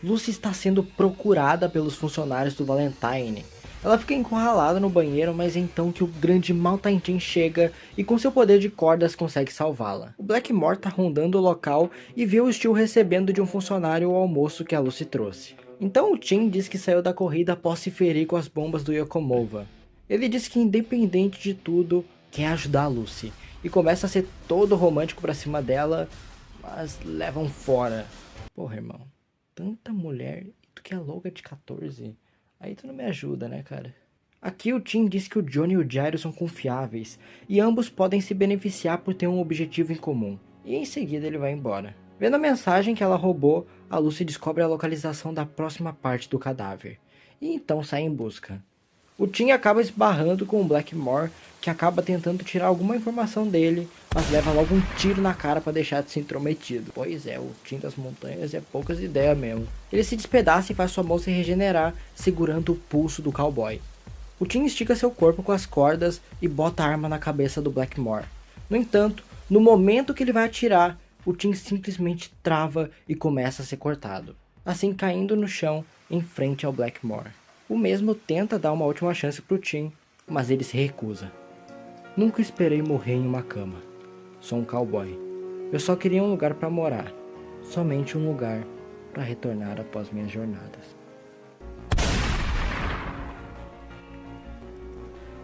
Lucy está sendo procurada pelos funcionários do Valentine. Ela fica encurralada no banheiro, mas é então que o grande Mountain Jim chega e com seu poder de cordas consegue salvá-la. O Blackmore tá rondando o local e vê o Steel recebendo de um funcionário o almoço que a Lucy trouxe. Então o Tim diz que saiu da corrida após se ferir com as bombas do Yokomova. Ele diz que independente de tudo, quer ajudar a Lucy e começa a ser todo romântico pra cima dela, mas levam fora. Porra, irmão, tanta mulher e tu que é louca de 14... Aí tu não me ajuda, né, cara? Aqui o Tim diz que o Johnny e o Gyro são confiáveis, e ambos podem se beneficiar por ter um objetivo em comum. E em seguida ele vai embora. Vendo a mensagem que ela roubou, a Lucy descobre a localização da próxima parte do cadáver, e então sai em busca. O Tim acaba esbarrando com o Blackmore, que acaba tentando tirar alguma informação dele, mas leva logo um tiro na cara para deixar de ser intrometido. Pois é, o Tim das montanhas é poucas ideias mesmo. Ele se despedaça e faz sua mão se regenerar, segurando o pulso do cowboy. O Tim estica seu corpo com as cordas e bota a arma na cabeça do Blackmore. No entanto, no momento que ele vai atirar, o Tim simplesmente trava e começa a ser cortado, assim caindo no chão em frente ao Blackmore. O mesmo tenta dar uma última chance pro Tim, mas ele se recusa. Nunca esperei morrer em uma cama. Sou um cowboy. Eu só queria um lugar para morar. Somente um lugar para retornar após minhas jornadas.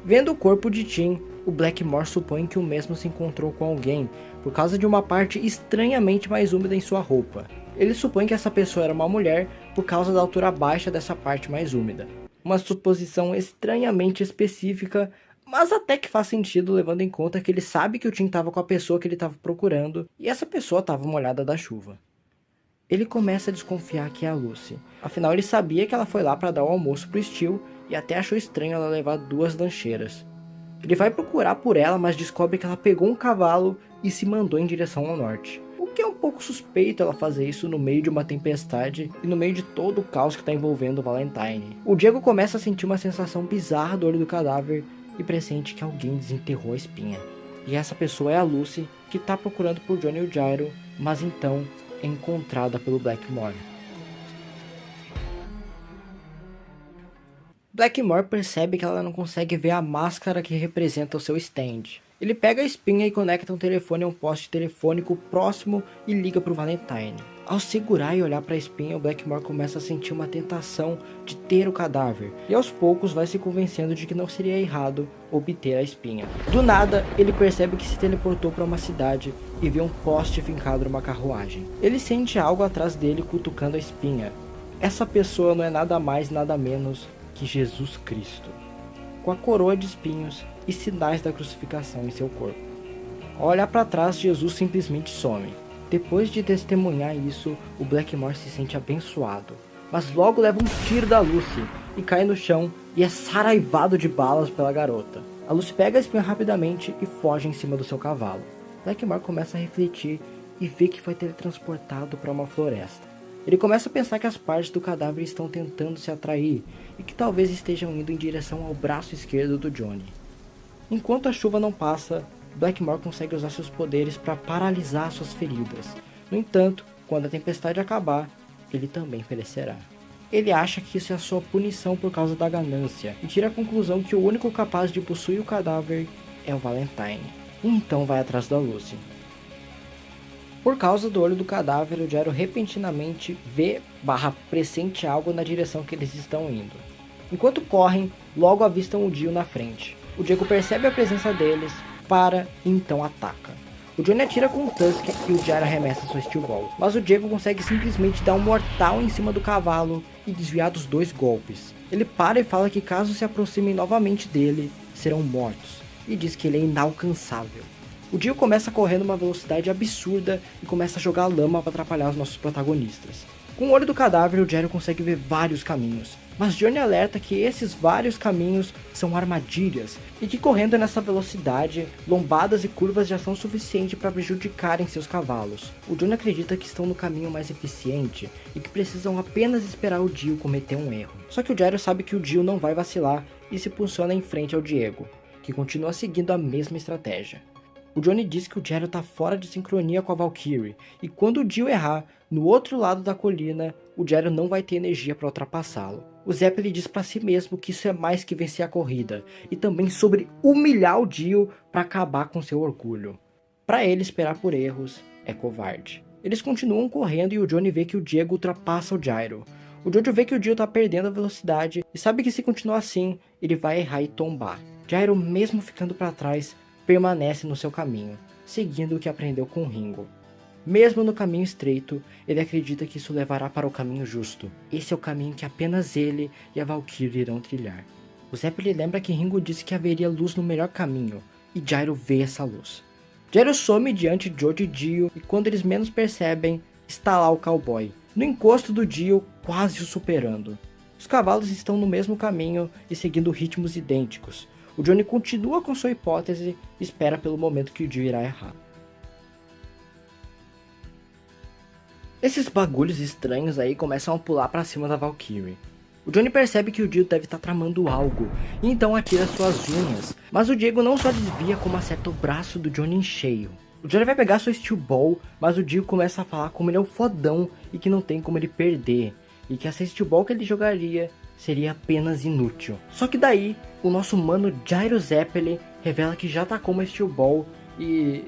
Vendo o corpo de Tim, o Blackmore supõe que o mesmo se encontrou com alguém por causa de uma parte estranhamente mais úmida em sua roupa. Ele supõe que essa pessoa era uma mulher por causa da altura baixa dessa parte mais úmida. Uma suposição estranhamente específica, mas até que faz sentido levando em conta que ele sabe que o Tim estava com a pessoa que ele estava procurando e essa pessoa estava molhada da chuva. Ele começa a desconfiar que é a Lucy, afinal ele sabia que ela foi lá para dar o almoço pro Steel e até achou estranho ela levar 2 lancheiras. Ele vai procurar por ela, mas descobre que ela pegou um cavalo e se mandou em direção ao norte. O que é um pouco suspeito ela fazer isso no meio de uma tempestade e no meio de todo o caos que está envolvendo o Valentine. O Diego começa a sentir uma sensação bizarra do olho do cadáver e pressente que alguém desenterrou a espinha. E essa pessoa é a Lucy, que está procurando por Johnny e o Gyro, mas então é encontrada pelo Blackmore. Blackmore percebe que ela não consegue ver a máscara que representa o seu stand. Ele pega a espinha e conecta um telefone a um poste telefônico próximo e liga para o Valentine. Ao segurar e olhar para a espinha, o Blackmore começa a sentir uma tentação de ter o cadáver, e aos poucos vai se convencendo de que não seria errado obter a espinha. Do nada, ele percebe que se teleportou para uma cidade e vê um poste fincado numa carruagem. Ele sente algo atrás dele cutucando a espinha. Essa pessoa não é nada mais nada menos que Jesus Cristo, com a coroa de espinhos e sinais da crucificação em seu corpo. Ao olhar para trás, Jesus simplesmente some. Depois de testemunhar isso, o Blackmore se sente abençoado, mas logo leva um tiro da Lucy e cai no chão e é saraivado de balas pela garota. A Lucy pega a espinha rapidamente e foge em cima do seu cavalo. Blackmore começa a refletir e vê que foi teletransportado para uma floresta. Ele começa a pensar que as partes do cadáver estão tentando se atrair e que talvez estejam indo em direção ao braço esquerdo do Johnny. Enquanto a chuva não passa, Blackmore consegue usar seus poderes para paralisar suas feridas. No entanto, quando a tempestade acabar, ele também perecerá. Ele acha que isso é a sua punição por causa da ganância e tira a conclusão que o único capaz de possuir o cadáver é o Valentine. E então vai atrás da Lucy. Por causa do olho do cadáver, o Gyro repentinamente vê/pressente algo na direção que eles estão indo. Enquanto correm, logo avistam o Dio na frente. O Diego percebe a presença deles, para e então ataca. O Johnny atira com um Tusk e o Gyro arremessa sua Steel Ball, mas o Diego consegue simplesmente dar um mortal em cima do cavalo e desviar dos 2 golpes. Ele para e fala que caso se aproximem novamente dele, serão mortos, e diz que ele é inalcançável. O Dio começa a correr numa velocidade absurda e começa a jogar lama para atrapalhar os nossos protagonistas. Com o olho do cadáver, o Gyro consegue ver vários caminhos, mas Johnny alerta que esses vários caminhos são armadilhas e que correndo nessa velocidade, lombadas e curvas já são suficientes para prejudicarem seus cavalos. O Johnny acredita que estão no caminho mais eficiente e que precisam apenas esperar o Dio cometer um erro. Só que o Gyro sabe que o Dio não vai vacilar e se posiciona em frente ao Diego, que continua seguindo a mesma estratégia. O Johnny diz que o Gyro tá fora de sincronia com a Valkyrie, e quando o Dio errar, no outro lado da colina, o Gyro não vai ter energia para ultrapassá-lo. O Zeppelin diz para si mesmo que isso é mais que vencer a corrida, e também sobre humilhar o Dio para acabar com seu orgulho. Para ele, esperar por erros é covarde. Eles continuam correndo e o Johnny vê que o Diego ultrapassa o Gyro. O Jojo vê que o Dio tá perdendo a velocidade e sabe que se continuar assim, ele vai errar e tombar. Gyro, mesmo ficando para trás, permanece no seu caminho, seguindo o que aprendeu com Ringo. Mesmo no caminho estreito, ele acredita que isso levará para o caminho justo. Esse é o caminho que apenas ele e a Valkyrie irão trilhar. O Zeppelin lembra que Ringo disse que haveria luz no melhor caminho, e Gyro vê essa luz. Gyro some diante de Jojo e Dio, e quando eles menos percebem, está lá o cowboy, no encosto do Dio, quase o superando. Os cavalos estão no mesmo caminho e seguindo ritmos idênticos. O Johnny continua com sua hipótese e espera pelo momento que o Dio irá errar. Esses bagulhos estranhos aí começam a pular pra cima da Valkyrie. O Johnny percebe que o Dio deve estar tramando algo, e então atira suas unhas. Mas o Diego não só desvia como acerta o braço do Johnny em cheio. O Johnny vai pegar sua Steel Ball, mas o Dio começa a falar como ele é um fodão e que não tem como ele perder. E que essa Steel Ball que ele jogaria seria apenas inútil. Só que daí, o nosso mano Gyro Zeppelin revela que já atacou uma Steel Ball e...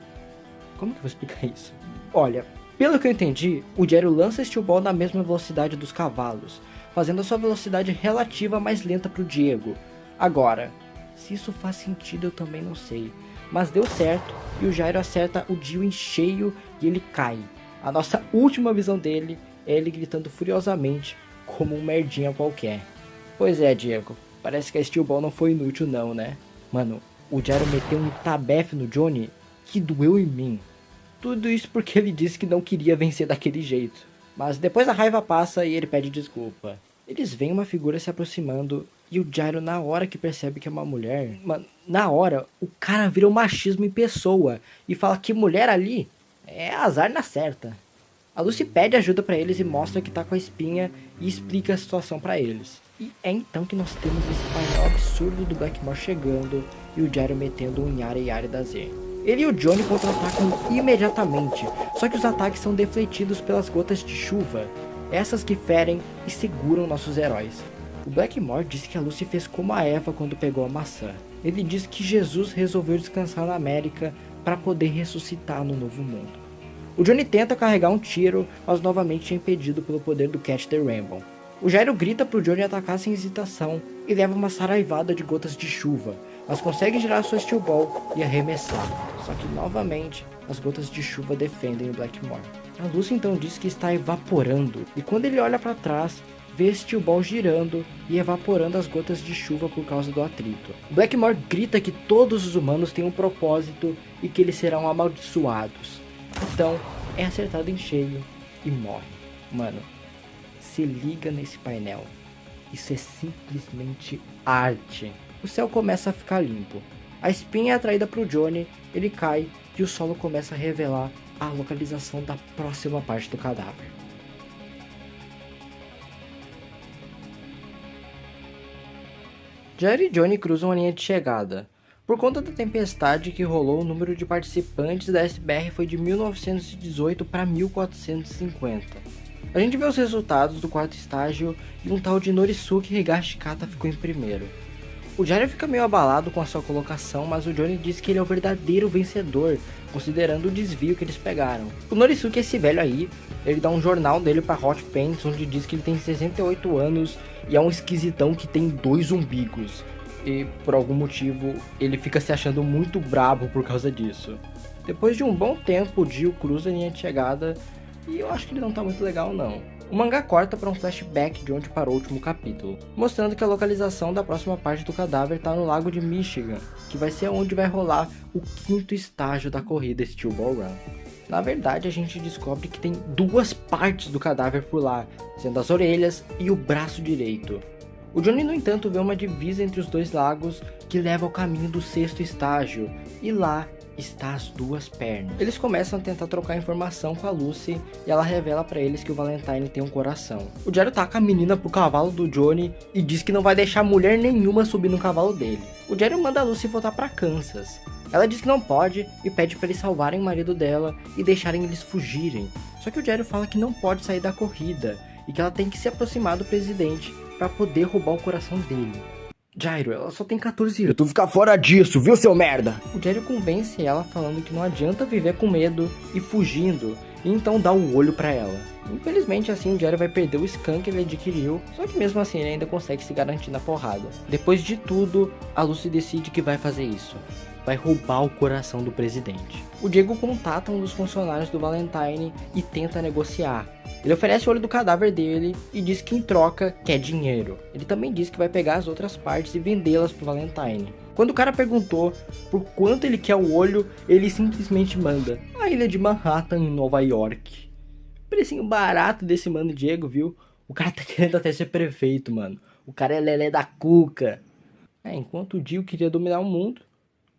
Como que eu vou explicar isso? Olha, pelo que eu entendi, o Gyro lança a Steel Ball na mesma velocidade dos cavalos, fazendo a sua velocidade relativa mais lenta para o Diego. Agora, se isso faz sentido eu também não sei, mas deu certo e o Gyro acerta o Dio em cheio e ele cai. A nossa última visão dele é ele gritando furiosamente como um merdinha qualquer. Pois é, Diego, parece que a Steel Ball não foi inútil não, né? Mano, o Gyro meteu um tabefe no Johnny que doeu em mim. Tudo isso porque ele disse que não queria vencer daquele jeito. Mas depois a raiva passa e ele pede desculpa. Eles veem uma figura se aproximando e o Gyro, na hora que percebe que é uma mulher... Mano, na hora, o cara vira o machismo em pessoa e fala que mulher ali é azar na certa. A Lucy pede ajuda pra eles e mostra que tá com a espinha e explica a situação pra eles. E é então que nós temos esse painel absurdo do Blackmore chegando e o Gyro metendo um Yara Yara da Z. Ele e o Johnny contra-atacam imediatamente, só que os ataques são defletidos pelas gotas de chuva, essas que ferem e seguram nossos heróis. O Blackmore diz que a Lucy fez como a Eva quando pegou a maçã. Ele diz que Jesus resolveu descansar na América para poder ressuscitar no Novo Mundo. O Johnny tenta carregar um tiro, mas novamente é impedido pelo poder do Catch the Rainbow. O Gyro grita pro Johnny atacar sem hesitação e leva uma saraivada de gotas de chuva, mas consegue girar sua Steel Ball e arremessar. Só que novamente as gotas de chuva defendem o Blackmore. A Lucy então diz que está evaporando, e quando ele olha para trás, vê a Steel Ball girando e evaporando as gotas de chuva por causa do atrito. O Blackmore grita que todos os humanos têm um propósito e que eles serão amaldiçoados. Então é acertado em cheio e morre. Mano, se liga nesse painel. Isso é simplesmente arte. O céu começa a ficar limpo. A espinha é atraída para o Johnny, ele cai e o solo começa a revelar a localização da próxima parte do cadáver. Gyro e Johnny cruzam a linha de chegada. Por conta da tempestade que rolou, o número de participantes da SBR foi de 1918 para 1450. A gente vê os resultados do quarto estágio e um tal de Norisuke Higashikata ficou em primeiro. O Gyro fica meio abalado com a sua colocação, mas o Johnny diz que ele é o verdadeiro vencedor, considerando o desvio que eles pegaram. O Norisuke, esse velho aí, ele dá um jornal dele pra Hot Pants, onde diz que ele tem 68 anos e é um esquisitão que tem 2 umbigos. E por algum motivo ele fica se achando muito brabo por causa disso. Depois de um bom tempo, o Dio cruza a linha de chegada e eu acho que ele não tá muito legal não. O mangá corta para um flashback de onde parou o último capítulo, mostrando que a localização da próxima parte do cadáver está no lago de Michigan, que vai ser onde vai rolar o 5º estágio da corrida Steel Ball Run. Na verdade, a gente descobre que tem 2 partes do cadáver por lá, sendo as orelhas e o braço direito. O Johnny, no entanto, vê uma divisa entre os 2 lagos que leva ao caminho do 6º estágio, e lá está as 2 pernas. Eles começam a tentar trocar informação com a Lucy e ela revela pra eles que o Valentine tem um coração. O Gyro taca a menina pro cavalo do Johnny e diz que não vai deixar mulher nenhuma subir no cavalo dele. O Gyro manda a Lucy voltar pra Kansas, Ela diz que não pode e pede para eles salvarem o marido dela e deixarem eles fugirem. Só que o Gyro fala que não pode sair da corrida e que ela tem que se aproximar do presidente para poder roubar o coração dele. Gyro, ela só tem 14 anos. Tu fica fora disso, viu, seu merda? O Gyro convence ela falando que não adianta viver com medo e fugindo, e então dá o olho pra ela. Infelizmente assim o Gyro vai perder o Scan que ele adquiriu, só que mesmo assim ele ainda consegue se garantir na porrada. Depois de tudo, a Lucy decide que vai fazer isso. Vai roubar o coração do presidente. O Diego contata um dos funcionários do Valentine e tenta negociar. Ele oferece o olho do cadáver dele e diz que em troca quer dinheiro. Ele também diz que vai pegar as outras partes e vendê-las pro Valentine. Quando o cara perguntou por quanto ele quer o olho, ele simplesmente manda: a ilha de Manhattan em Nova York. Precinho barato desse mano Diego, viu? O cara tá querendo até ser prefeito, mano. O cara é lelé da cuca. Enquanto o Dio queria dominar o mundo,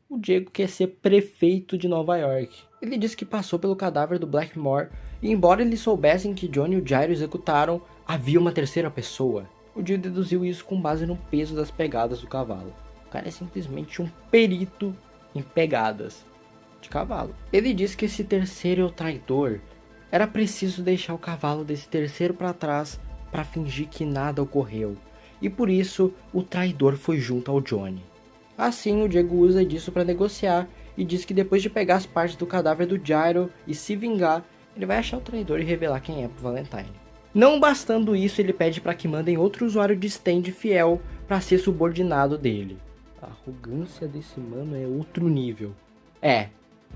o Diego quer ser prefeito de Nova York. Ele disse que passou pelo cadáver do Blackmore e embora eles soubessem que Johnny e o Gyro executaram, havia uma terceira pessoa. O Dio deduziu isso com base no peso das pegadas do cavalo. O cara é simplesmente um perito em pegadas de cavalo. Ele disse que esse terceiro é o traidor. Era preciso deixar o cavalo desse terceiro para trás para fingir que nada ocorreu. E por isso o traidor foi junto ao Johnny. Assim, o Diego usa disso para negociar e diz que depois de pegar as partes do cadáver do Gyro e se vingar, ele vai achar o traidor e revelar quem é pro Valentine. Não bastando isso, ele pede para que mandem outro usuário de stand fiel para ser subordinado dele. A arrogância desse mano é outro nível.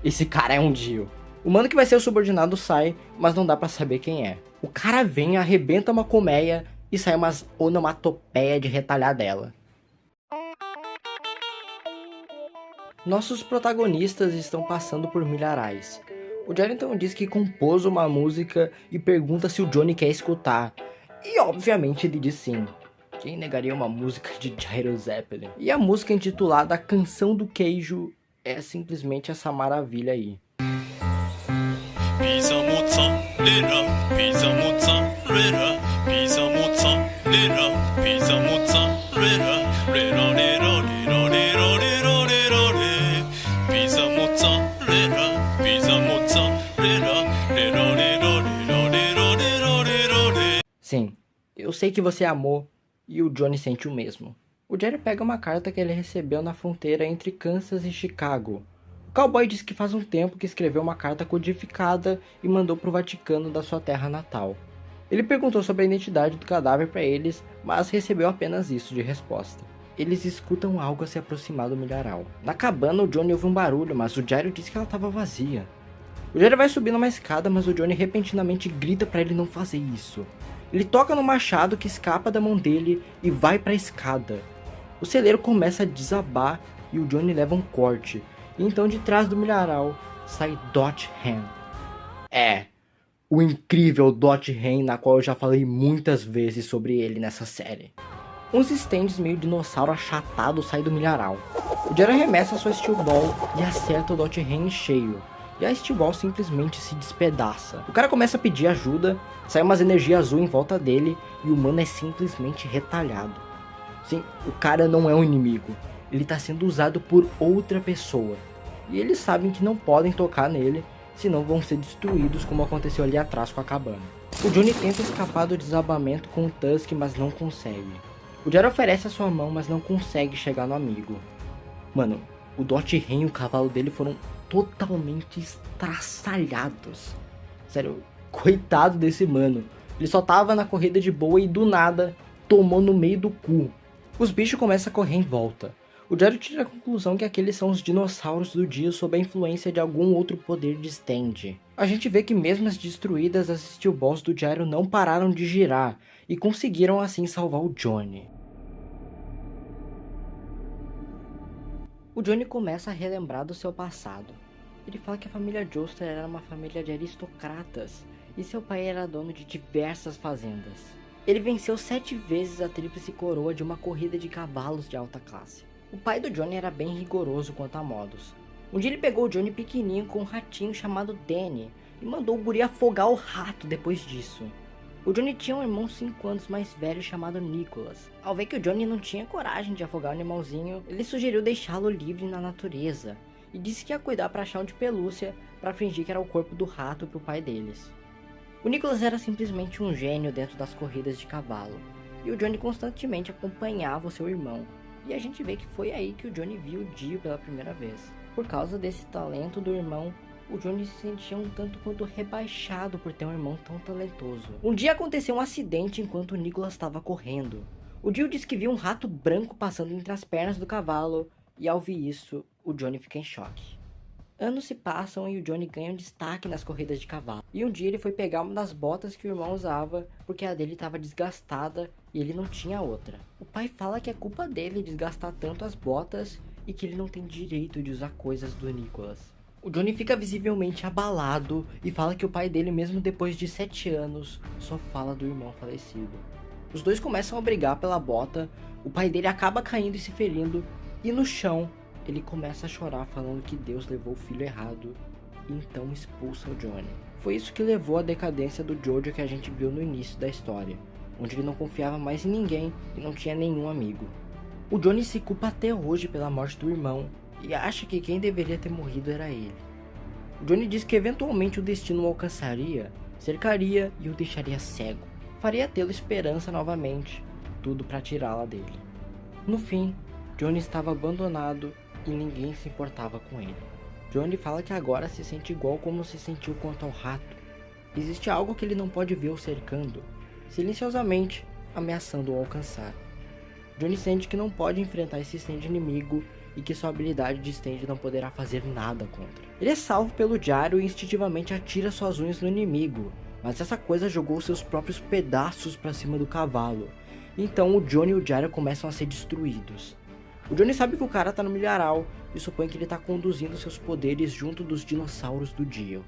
Esse cara é um Dio. O mano que vai ser o subordinado sai, mas não dá para saber quem é. O cara vem, arrebenta uma colmeia e sai umas onomatopeia de retalhar dela. Nossos protagonistas estão passando por milharais. O Gyro então diz que compôs uma música e pergunta se o Johnny quer escutar. E obviamente ele diz sim. Quem negaria uma música de Gyro Zeppelin? E a música intitulada Canção do Queijo é simplesmente essa maravilha aí. Pizza mozzarella, pizza mozzarella, pizza mozzarella, pizza mozzarella, rera rera rera rera rera rera re. Pizza mozzarella, pizza mozzarella, rera rera rera rera rera rera re. Sim, eu sei que você amou e o Johnny sente o mesmo. O Jerry pega uma carta que ele recebeu na fronteira entre Kansas e Chicago. O cowboy diz que faz um tempo que escreveu uma carta codificada e mandou para o Vaticano da sua terra natal. Ele perguntou sobre a identidade do cadáver para eles, mas recebeu apenas isso de resposta. Eles escutam algo a se aproximar do milharal. Na cabana, o Johnny ouve um barulho, mas o Gyro diz que ela estava vazia. O Gyro vai subir numa escada, mas o Johnny repentinamente grita para ele não fazer isso. Ele toca no machado que escapa da mão dele e vai para a escada. O celeiro começa a desabar e o Johnny leva um corte. E então de trás do milharal sai Dot Ham. O incrível Dot Ham, na qual eu já falei muitas vezes sobre ele nessa série. Uns stands meio dinossauro achatado saem do milharal. O Gyro arremessa sua Steel Ball e acerta o Dot Ham em cheio. E a Steel Ball simplesmente se despedaça. O cara começa a pedir ajuda, sai umas energias azul em volta dele e o mano é simplesmente retalhado. Sim, o cara não é um inimigo. Ele está sendo usado por outra pessoa. E eles sabem que não podem tocar nele, senão vão ser destruídos como aconteceu ali atrás com a cabana. O Johnny tenta escapar do desabamento com o Tusk, mas não consegue. O Gyro oferece a sua mão, mas não consegue chegar no amigo. Mano, o Dot Ham e o cavalo dele foram totalmente estraçalhados. Sério, coitado desse mano. Ele só tava na corrida de boa e do nada tomou no meio do cu. Os bichos começam a correr em volta. O Gyro tira a conclusão que aqueles são os dinossauros do dia sob a influência de algum outro poder de stand. A gente vê que mesmo as destruídas, as Steel Balls do Gyro não pararam de girar e conseguiram assim salvar o Johnny. O Johnny começa a relembrar do seu passado. Ele fala que a família Joestar era uma família de aristocratas e seu pai era dono de diversas fazendas. Ele venceu 7 vezes a tríplice coroa de uma corrida de cavalos de alta classe. O pai do Johnny era bem rigoroso quanto a modos. Um dia ele pegou o Johnny pequenininho com um ratinho chamado Danny e mandou o guri afogar o rato depois disso. O Johnny tinha um irmão 5 anos mais velho chamado Nicholas. Ao ver que o Johnny não tinha coragem de afogar o animalzinho, ele sugeriu deixá-lo livre na natureza e disse que ia cuidar para achar um de pelúcia para fingir que era o corpo do rato pro pai deles. O Nicholas era simplesmente um gênio dentro das corridas de cavalo, e o Johnny constantemente acompanhava o seu irmão, e a gente vê que foi aí que o Johnny viu o Dio pela primeira vez. Por causa desse talento do irmão, o Johnny se sentia um tanto quanto rebaixado por ter um irmão tão talentoso. Um dia aconteceu um acidente enquanto o Nicholas estava correndo. O Dio disse que viu um rato branco passando entre as pernas do cavalo, e ao ver isso, o Johnny fica em choque. Anos se passam e o Johnny ganha um destaque nas corridas de cavalo. E um dia ele foi pegar uma das botas que o irmão usava, porque a dele estava desgastada e ele não tinha outra. O pai fala que é culpa dele desgastar tanto as botas e que ele não tem direito de usar coisas do Nicholas. O Johnny fica visivelmente abalado e fala que o pai dele, mesmo depois de 7 anos, só fala do irmão falecido. Os dois começam a brigar pela bota, o pai dele acaba caindo e se ferindo, e no chão ele começa a chorar falando que Deus levou o filho errado, e então expulsa o Johnny. Foi isso que levou à decadência do Jojo que a gente viu no início da história, onde ele não confiava mais em ninguém e não tinha nenhum amigo. O Johnny se culpa até hoje pela morte do irmão, e acha que quem deveria ter morrido era ele. O Johnny diz que eventualmente o destino o alcançaria, cercaria e o deixaria cego. Faria tê-lo esperança novamente, tudo para tirá-la dele. No fim, Johnny estava abandonado e ninguém se importava com ele. Johnny fala que agora se sente igual como se sentiu quanto ao rato. Existe algo que ele não pode ver o cercando, silenciosamente ameaçando o alcançar. Johnny sente que não pode enfrentar esse stand inimigo e que sua habilidade de stand não poderá fazer nada contra. Ele é salvo pelo Gyro e instintivamente atira suas unhas no inimigo, mas essa coisa jogou seus próprios pedaços para cima do cavalo. Então o Johnny e o Gyro começam a ser destruídos. O Johnny sabe que o cara tá no milharal e supõe que ele tá conduzindo seus poderes junto dos dinossauros do Dio.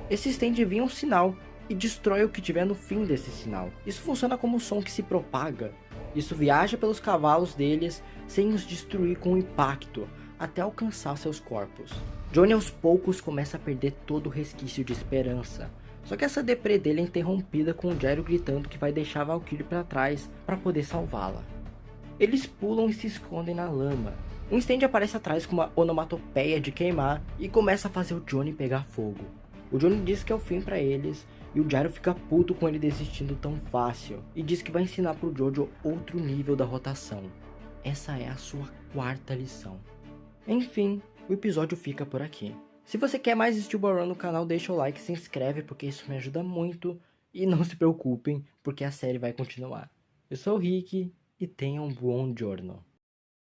Esse stand envia um sinal e destrói o que tiver no fim desse sinal. Isso funciona como um som que se propaga. Isso viaja pelos cavalos deles sem os destruir com o impacto, até alcançar seus corpos. Johnny aos poucos começa a perder todo o resquício de esperança. Só que essa deprê dele é interrompida com o Gyro gritando que vai deixar a Valkyrie para trás para poder salvá-la. Eles pulam e se escondem na lama. Um stand aparece atrás com uma onomatopeia de queimar e começa a fazer o Johnny pegar fogo. O Johnny diz que é o fim para eles e o Gyro fica puto com ele desistindo tão fácil e diz que vai ensinar pro Jojo outro nível da rotação. Essa é a sua 4ª lição. Enfim, o episódio fica por aqui. Se você quer mais Steel Ball Run no canal, deixa o like e se inscreve porque isso me ajuda muito. E não se preocupem porque a série vai continuar. Eu sou o Rick e tenham um bom giorno.